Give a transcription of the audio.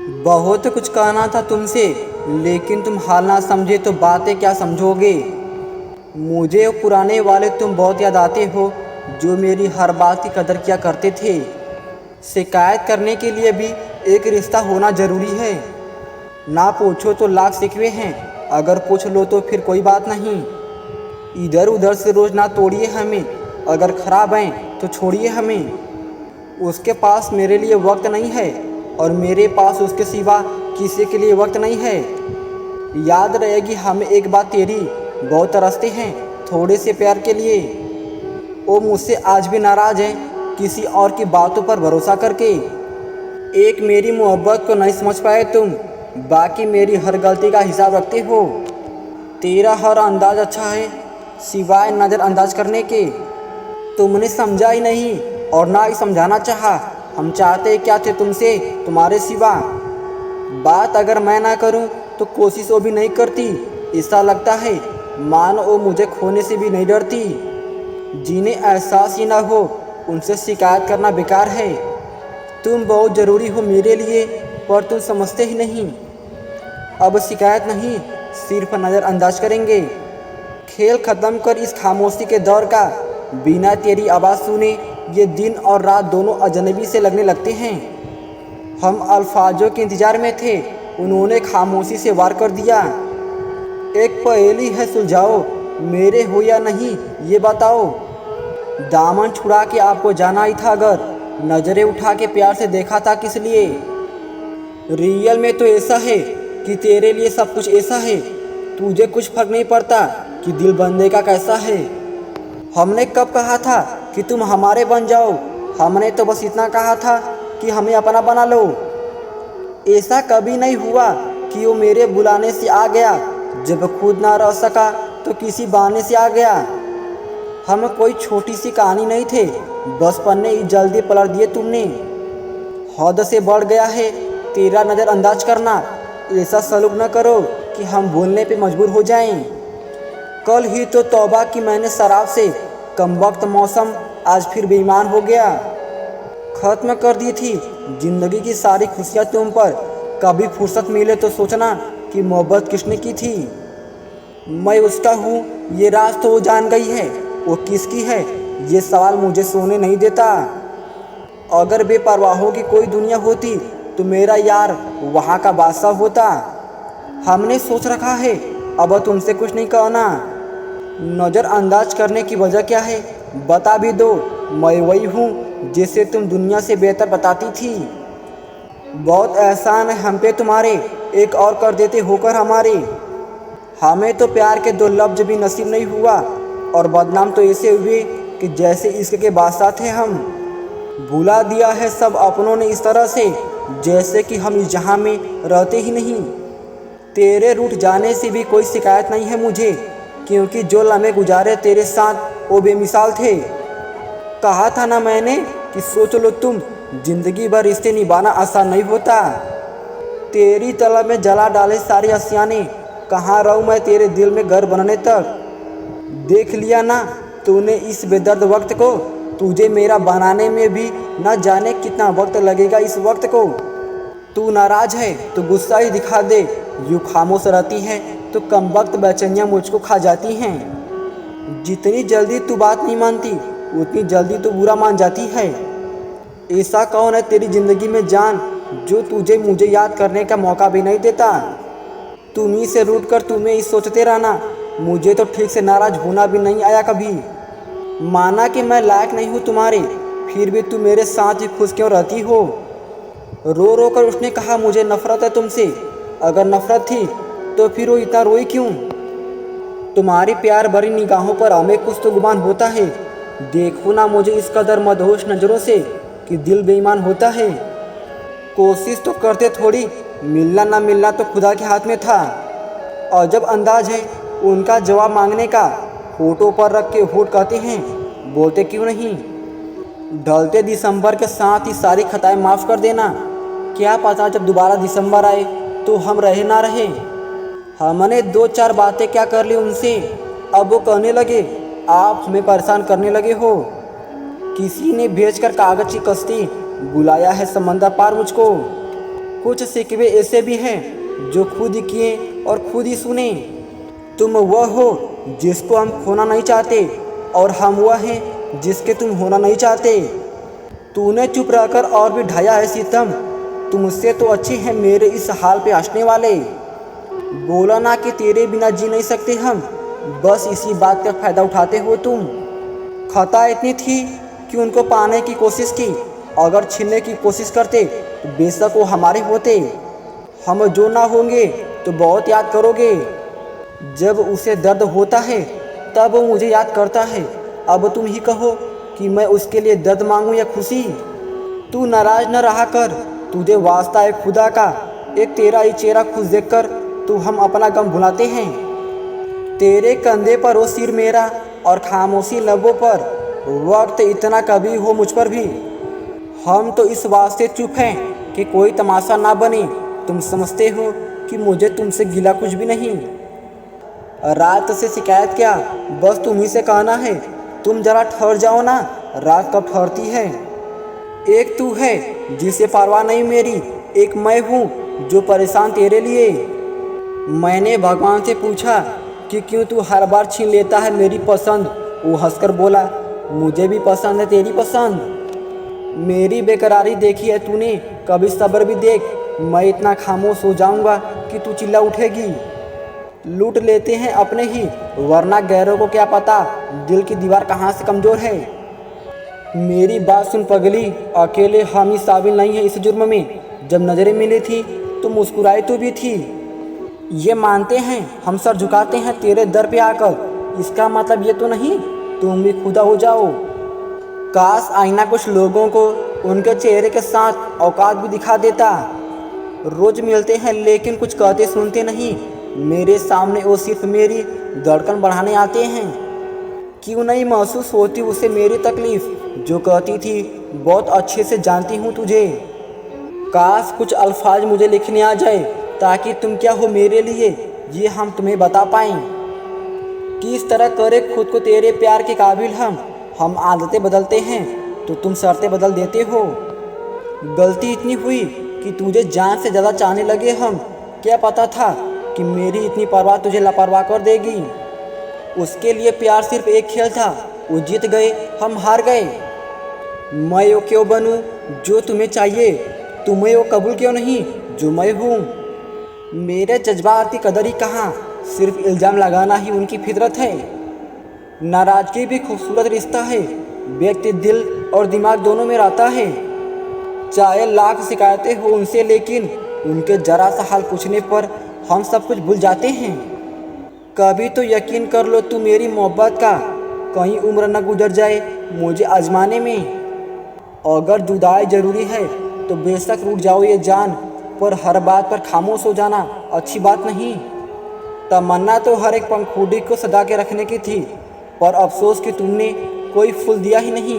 बहुत कुछ कहना था तुमसे, लेकिन तुम हाल ना समझे तो बातें क्या समझोगे। मुझे वो पुराने वाले तुम बहुत याद आते हो, जो मेरी हर बात की कदर किया करते थे। शिकायत करने के लिए भी एक रिश्ता होना ज़रूरी है। ना पूछो तो लाख शिकवे हैं, अगर पूछ लो तो फिर कोई बात नहीं। इधर उधर से रोज़ ना तोड़िए हमें, अगर ख़राब हैं तो छोड़िए हमें। उसके पास मेरे लिए वक्त नहीं है, और मेरे पास उसके सिवा किसी के लिए वक्त नहीं है। याद रहेगी हमें एक बात तेरी, बहुत तरसते हैं थोड़े से प्यार के लिए। वो मुझसे आज भी नाराज़ है, किसी और की बातों पर भरोसा करके। एक मेरी मोहब्बत को नहीं समझ पाए तुम, बाकी मेरी हर गलती का हिसाब रखते हो। तेरा हर अंदाज अच्छा है, सिवाय नज़रअंदाज करने के। तुमने समझा ही नहीं और ना ही समझाना चाहा। हम चाहते क्या थे तुमसे, तुम्हारे सिवा। बात अगर मैं ना करूं तो कोशिश वो भी नहीं करती। ऐसा लगता है मानो वो मुझे खोने से भी नहीं डरती। जिन्हें एहसास ही ना हो उनसे शिकायत करना बेकार है। तुम बहुत ज़रूरी हो मेरे लिए, पर तुम समझते ही नहीं। अब शिकायत नहीं, सिर्फ नज़रअंदाज करेंगे। खेल ख़त्म कर इस खामोशी के दौर का। बिना तेरी आवाज़ सुने ये दिन और रात दोनों अजनबी से लगने लगते हैं। हम अल्फाजों के इंतज़ार में थे, उन्होंने खामोशी से वार कर दिया। एक पहेली है सुलझाओ, मेरे हो या नहीं ये बताओ। दामन छुड़ा के आपको जाना ही था अगर, नज़रें उठा के प्यार से देखा था किस लिए। रियल में तो ऐसा है कि तेरे लिए सब कुछ ऐसा है, तुझे कुछ फर्क नहीं पड़ता कि दिल बंदे का कैसा है। हमने कब कहा था कि तुम हमारे बन जाओ, हमने तो बस इतना कहा था कि हमें अपना बना लो। ऐसा कभी नहीं हुआ कि वो मेरे बुलाने से आ गया, जब खुद ना रह सका तो किसी बहाने से आ गया। हम कोई छोटी सी कहानी नहीं थे, बस पन्ने ही जल्दी पलट दिए तुमने। हद से बढ़ गया है तेरा नज़रअंदाज करना। ऐसा सलूक न करो कि हम बोलने पे मजबूर हो जाएं। कल ही तो तौबा की मैंने शराब से, कमबख्त मौसम आज फिर बेईमान हो गया। ख़त्म कर दी थी ज़िंदगी की सारी खुशियाँ तुम पर। कभी फुर्सत मिले तो सोचना कि मोहब्बत किसने की थी। मैं उसका हूँ ये राज तो वो जान गई है, वो किसकी है ये सवाल मुझे सोने नहीं देता। अगर बेपरवाहों की कोई दुनिया होती तो मेरा यार वहाँ का बादशाह होता। हमने सोच रखा है अब तुमसे कुछ नहीं कहना। नज़रअंदाज करने की वजह क्या है बता भी दो। मैं वही हूँ जिसे तुम दुनिया से बेहतर बताती थी। बहुत एहसान है हम पे तुम्हारे, एक और कर देते होकर हमारे। हमें तो प्यार के दो लफ्ज भी नसीब नहीं हुआ, और बदनाम तो ऐसे हुए कि जैसे इश्क के बादशाह थे हम। भुला दिया है सब अपनों ने इस तरह से, जैसे कि हम इस जहां में रहते ही नहीं। तेरे रूठ जाने से भी कोई शिकायत नहीं है मुझे, क्योंकि जो लम्हे गुजारे तेरे साथ वो बेमिसाल थे। कहा था ना मैंने कि सोच लो तुम, जिंदगी भर रिश्ते निभाना आसान नहीं होता। तेरी तलब में जला डाले सारी असियाने, कहाँ रहूँ मैं तेरे दिल में घर बनने तक। देख लिया ना तूने इस बेदर्द वक्त को, तुझे मेरा बनाने में भी न जाने कितना वक्त लगेगा इस वक्त को। तू नाराज़ है तो गुस्सा ही दिखा दे, यूँ खामोश रहती है तो कमबख्त बेचैनियाँ मुझको खा जाती हैं। जितनी जल्दी तू बात नहीं मानती उतनी जल्दी तो बुरा मान जाती है। ऐसा कौन है तेरी ज़िंदगी में जान, जो तुझे मुझे याद करने का मौका भी नहीं देता। तुम्ही से रूठ कर तुम्हें ही सोचते रहना, मुझे तो ठीक से नाराज़ होना भी नहीं आया कभी। माना कि मैं लायक नहीं हूँ तुम्हारे, फिर भी तुम मेरे साथ ही खुश क्यों रहती हो। रो रो कर उसने कहा मुझे नफ़रत है तुमसे। अगर नफ़रत थी तो फिर वो इतना रोई क्यों। तुम्हारी प्यार भरी निगाहों पर हमें कुछ तो गुमान होता है। देखो ना मुझे इस कदर मदहोश नज़रों से कि दिल बेईमान होता है। कोशिश तो करते थोड़ी, मिलना ना मिलना तो खुदा के हाथ में था। और जब अंदाज है उनका जवाब मांगने का, होठों पर रख के होठ कहते हैं, बोलते क्यों नहीं। ढलते दिसंबर के साथ ही सारी खताएं माफ़ कर देना। क्या पता जब दोबारा दिसंबर आए तो हम रहे ना रहे। हमने दो चार बातें क्या कर ली उनसे, अब वो कहने लगे आप हमें परेशान करने लगे हो। किसी ने भेजकर कागज़ की कश्ती बुलाया है समंदर पार मुझको। कुछ शिकवे ऐसे भी हैं जो खुद किए और खुद ही सुने। तुम वह हो जिसको हम खोना नहीं चाहते और हम वह हैं जिसके तुम होना नहीं चाहते। तूने चुप रहकर और भी ढाया है सितम। तुमसे तो अच्छे हैं मेरे इस हाल पे हंसने वाले। बोला ना कि तेरे बिना जी नहीं सकते हम, बस इसी बात का फ़ायदा उठाते हो तुम। खता इतनी थी कि उनको पाने की कोशिश की, अगर छीनने की कोशिश करते तो बेशक वो हमारे होते। हम जो ना होंगे तो बहुत याद करोगे। जब उसे दर्द होता है तब वो मुझे याद करता है। अब तुम ही कहो कि मैं उसके लिए दर्द मांगूं या खुशी। तू नाराज न रहा कर, तुझे वास्ता है खुदा का, एक तेरा ही चेहरा खुश देखकर तू हम अपना गम भुलाते हैं। तेरे कंधे पर वो सिर मेरा और खामोशी लबों पर, वक्त इतना कभी हो मुझ पर भी। हम तो इस वास्ते चुप हैं कि कोई तमाशा ना बने। तुम समझते हो कि मुझे तुमसे गिला कुछ भी नहीं। रात से शिकायत क्या, बस तुम ही से कहना है। तुम जरा ठहर जाओ ना, रात कब ठहरती है। एक तू है जिसे परवाह नहीं मेरी, एक मैं हूँ जो परेशान तेरे लिए। मैंने भगवान से पूछा कि क्यों तू हर बार छीन लेता है मेरी पसंद। वो हंसकर बोला, मुझे भी पसंद है तेरी पसंद। मेरी बेकरारी देखी है तूने, कभी सब्र भी देख। मैं इतना खामोश हो जाऊंगा कि तू चिल्ला उठेगी। लूट लेते हैं अपने ही, वरना गैरों को क्या पता दिल की दीवार कहाँ से कमज़ोर है। मेरी बात सुन पगली, अकेले हम ही शामिल नहीं हैं इस जुर्म में। जब नज़रें मिली थी तो मुस्कुराई तो भी थी। ये मानते हैं, हम सर झुकाते हैं तेरे दर पे आकर। इसका मतलब ये तो नहीं तुम भी खुदा हो जाओ। काश आईना कुछ लोगों को उनके चेहरे के साथ औकात भी दिखा देता। रोज मिलते हैं लेकिन कुछ कहते सुनते नहीं। मेरे सामने वो सिर्फ मेरी धड़कन बढ़ाने आते हैं। क्यों नहीं महसूस होती उसे मेरी तकलीफ़, जो कहती थी बहुत अच्छे से जानती हूँ तुझे। काश कुछ अल्फाज मुझे लिखने आ जाए ताकि तुम क्या हो मेरे लिए ये हम तुम्हें बता पाएँ। किस तरह करे खुद को तेरे प्यार के काबिल हम आदतें बदलते हैं तो तुम शर्तें बदल देते हो। गलती इतनी हुई कि तुझे जान से ज़्यादा चाहने लगे हम। क्या पता था कि मेरी इतनी परवाह तुझे लापरवाह कर देगी। उसके लिए प्यार सिर्फ एक खेल था, वो जीत गए हम हार गए। मैं वो क्यों बनूं जो तुम्हें चाहिए, तुम्हें वो कबूल क्यों नहीं जो मैं हूँ। मेरे जज्बात की कदर ही कहाँ, सिर्फ इल्ज़ाम लगाना ही उनकी फितरत है। नाराज़गी भी खूबसूरत रिश्ता है, व्यक्ति दिल और दिमाग दोनों में रहता है। चाहे लाख शिकायतें हो उनसे, लेकिन उनके जरा सा हाल पूछने पर हम सब कुछ भूल जाते हैं। कभी तो यकीन कर लो तू मेरी मोहब्बत का, कहीं उम्र न गुजर जाए मुझे आजमाने में। अगर जुदाई ज़रूरी है तो बेशक रूठ जाओ ये जान, पर हर बात पर खामोश हो जाना अच्छी बात नहीं। तमन्ना तो हर एक पंखुड़ी को सजा के रखने की थी, पर अफसोस कि तुमने कोई फूल दिया ही नहीं।